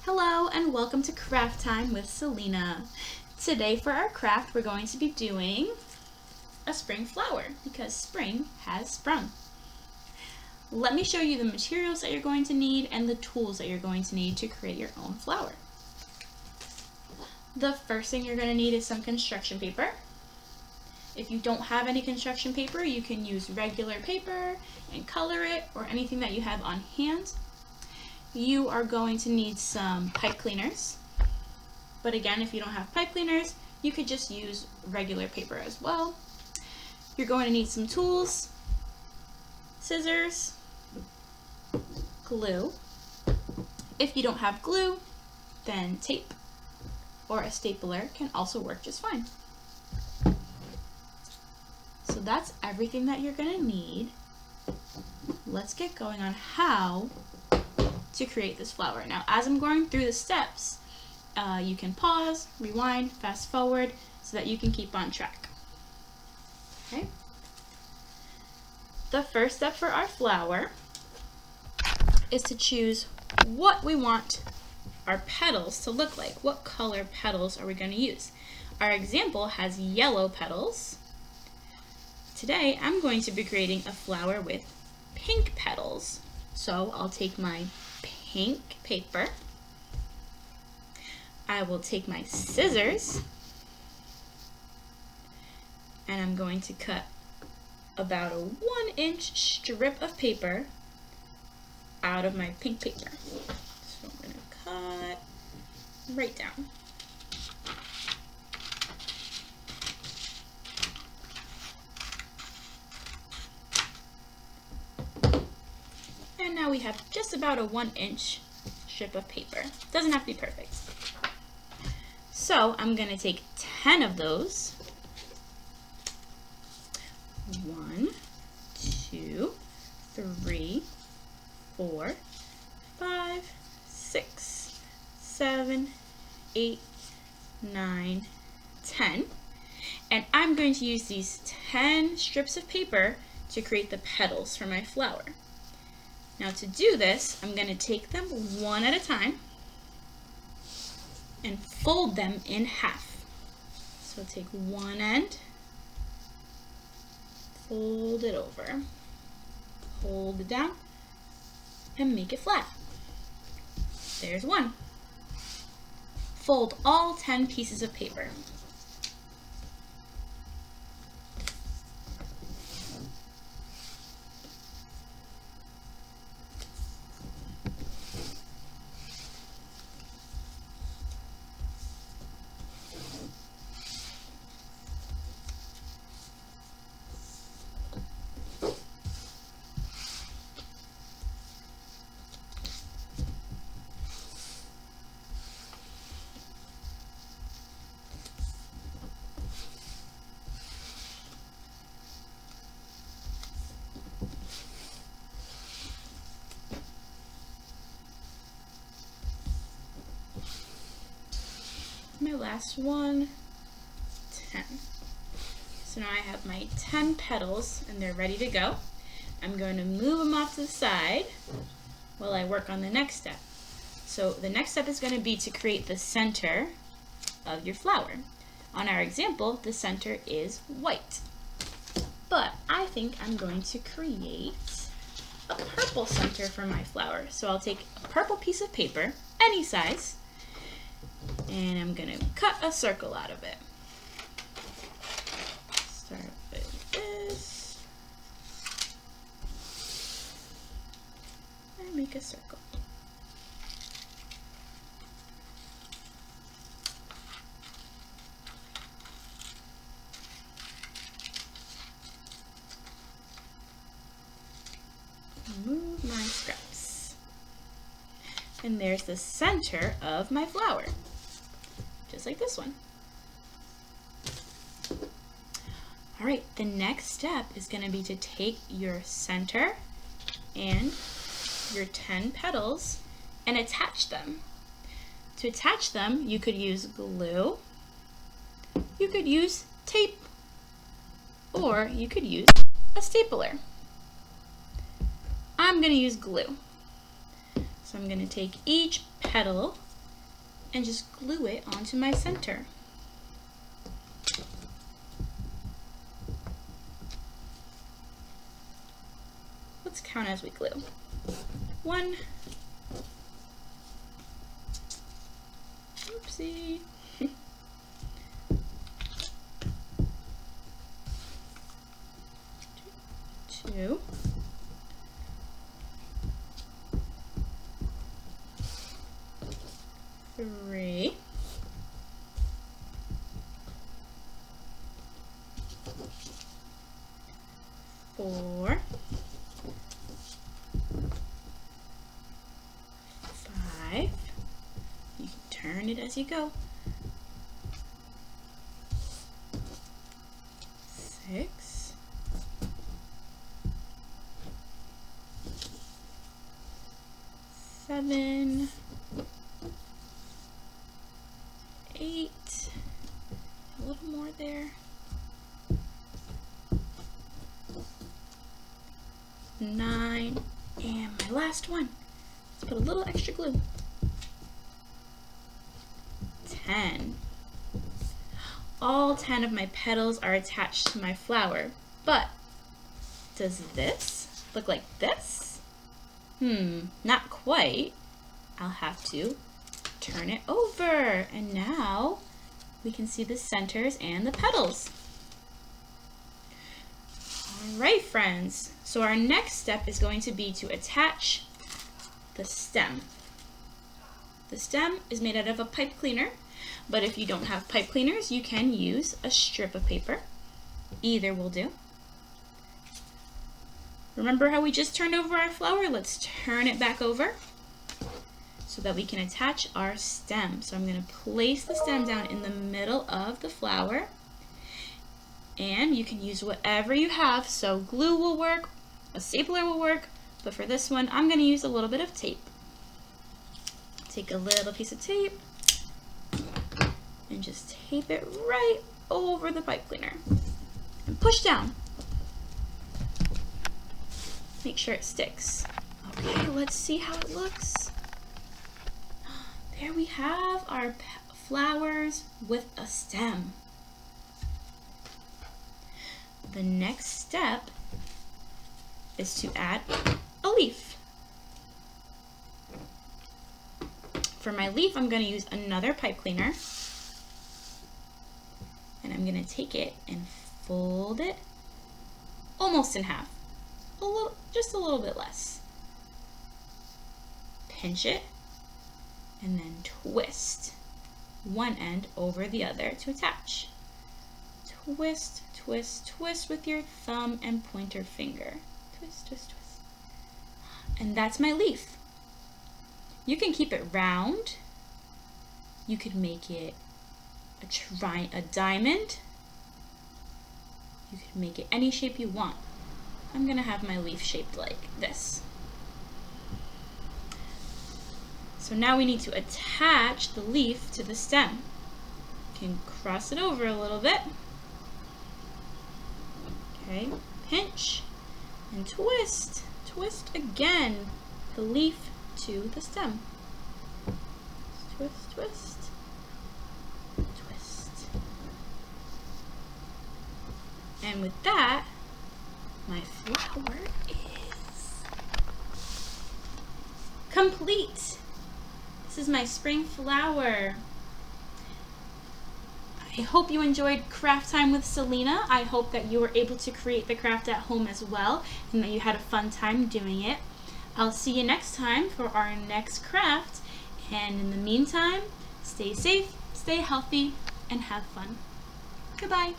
Hello and welcome to Craft Time with Selena. Today for our craft we're going to be doing a spring flower because spring has sprung. Let me show you the materials that you're going to need and the tools that you're going to need to create your own flower. The first thing you're going to need is some construction paper. If you don't have any construction paper, you can use regular paper and color it or anything that you have on hand. You are going to need some pipe cleaners, but again, if you don't have pipe cleaners, you could just use regular paper as well. You're going to need some tools, scissors, glue. If you don't have glue, then tape or a stapler can also work just fine. So that's everything that you're going to need. Let's get going on how to create this flower. Now, as I'm going through the steps, you can pause, rewind, fast forward, so that you can keep on track. Okay? The first step for our flower is to choose what we want our petals to look like. What color petals are we going to use? Our example has yellow petals. Today, I'm going to be creating a flower with pink petals. So I'll take my pink paper. I will take my scissors and I'm going to cut about a 1-inch strip of paper out of my pink paper. So I'm going to cut right down. And now we have just about a 1-inch strip of paper. Doesn't have to be perfect. So I'm going to take 10 of those. 1, 2, 3, 4, 5, 6, 7, 8, 9, 10. And I'm going to use these 10 strips of paper to create the petals for my flower. Now to do this, I'm going to take them one at a time and fold them in half. So take one end, fold it over, hold it down, and make it flat. There's one. Fold all 10 pieces of paper. My last one, 10. So now I have my 10 petals and they're ready to go. I'm going to move them off to the side while I work on the next step. So the next step is going to be to create the center of your flower. On our example, the center is white. But I think I'm going to create a purple center for my flower. So I'll take a purple piece of paper, any size, and I'm going to cut a circle out of it. Start with this. And make a circle. Move my scraps. And there's the center of my flower. Just like this one. All right, the next step is going to be to take your center and your 10 petals and attach them. To attach them, you could use glue, you could use tape, or you could use a stapler. I'm going to use glue. So I'm going to take each petal and just glue it onto my center. Let's count as we glue. 1, oopsie, 2, 3, 4, 5. You can turn it as you go. 6, 7, 8, a little more there, 9, and my last one. Let's put a little extra glue. 10. All 10 of my petals are attached to my flower, but does this look like this? Not quite. I'll have to turn it over, and now we can see the centers and the petals. All right, friends, so our next step is going to be to attach the stem. The stem is made out of a pipe cleaner, but if you don't have pipe cleaners, you can use a strip of paper. Either will do. Remember how we just turned over our flower? Let's turn it back over so that we can attach our stem. So I'm going to place the stem down in the middle of the flower, and you can use whatever you have. So glue will work, a stapler will work, but for this one, I'm going to use a little bit of tape. Take a little piece of tape and just tape it right over the pipe cleaner and push down. Make sure it sticks. Okay, let's see how it looks. There we have our flowers with a stem. The next step is to add a leaf. For my leaf, I'm going to use another pipe cleaner, and I'm going to take it and fold it almost in half. Just a little bit less. Pinch it and then twist one end over the other to attach. Twist, twist, twist with your thumb and pointer finger. Twist, twist, twist. And that's my leaf. You can keep it round. You could make it a diamond. You could make it any shape you want. I'm gonna have my leaf shaped like this. So now we need to attach the leaf to the stem. You can cross it over a little bit. Okay, pinch and twist. Twist again the leaf to the stem. Twist, twist, twist. And with that, my flower is complete. This is my spring flower. I hope you enjoyed Craft Time with Selena. I hope that you were able to create the craft at home as well, and that you had a fun time doing it. I'll see you next time for our next craft, and in the meantime, stay safe, stay healthy, and have fun. Goodbye.